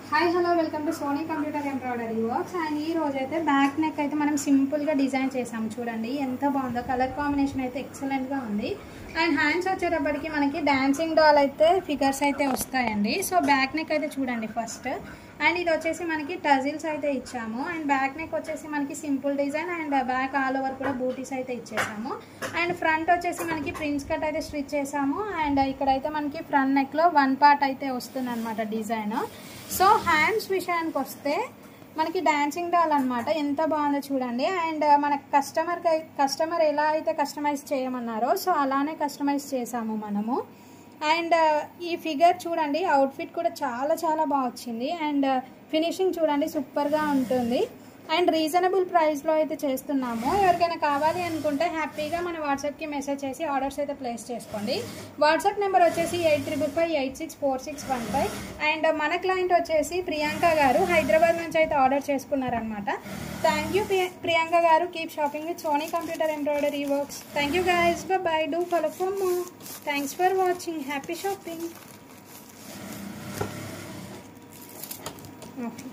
high hello welcome to Soni computer embroidery works and ఈ రోజు అయితే బ్యాక్ నెక్ అయితే మనం సింపుల్ గా డిజైన్ చేసాము చూడండి ఎంత బాగుందో కలర్ కాంబినేషన్ అయితే ఎక్సలెంట్ గా ఉంది అండ్ హ్యాండ్స్ వచ్చేటప్పటికి మనకి డాన్సింగ్ డాల్ అయితే ఫిగర్స్ అయితే వస్తాయండి సో బ్యాక్ నెక్ అయితే చూడండి ఫస్ట్ అండ్ ఇది వచ్చేసి మనకి టజిల్స్ అయితే ఇచ్చాము అండ్ బ్యాక్ నెక్ వచ్చేసి మనకి simple design and back all over కూడా బూటీస్ అయితే ఇచ్చేసాము అండ్ ఫ్రంట్ వచ్చేసి మనకి ప్రిన్స్ కట్ అయితే స్టిచ్ చేసాము అండ్ ఇక్కడైతే మనకి ఫ్రంట్ నెక్ లో వన్ పార్ట్ అయితే వస్తుంది అన్నమాట డిజైన్ సో హ్యాండ్స్ విషయానికి వస్తే మనకి డాన్సింగ్ డాల్ అనమాట ఎంత బాగుందో చూడండి అండ్ మన కస్టమర్ ఎలా అయితే కస్టమైజ్ చేయమన్నారో సో అలానే కస్టమైజ్ చేసాము మనము అండ్ ఈ ఫిగర్ చూడండి అవుట్ఫిట్ కూడా చాలా చాలా బాగా వచ్చింది అండ్ ఫినిషింగ్ చూడండి సూపర్గా ఉంటుంది అండ్ రీజనబుల్ ప్రైస్లో అయితే చేస్తున్నాము ఎవరికైనా కావాలి అనుకుంటే హ్యాపీగా మన వాట్సాప్కి మెసేజ్ చేసి ఆర్డర్స్ అయితే ప్లేస్ చేసుకోండి వాట్సాప్ నెంబర్ వచ్చేసి 8355864615 అండ్ మన క్లయింట్ వచ్చేసి ప్రియాంక గారు హైదరాబాద్ నుంచి అయితే ఆర్డర్ చేసుకున్నారనమాట థ్యాంక్ యూ ప్రియాంక గారు keep shopping with Sony computer embroidery works thank you guys bye do follow for more thanks for watching happy shopping okay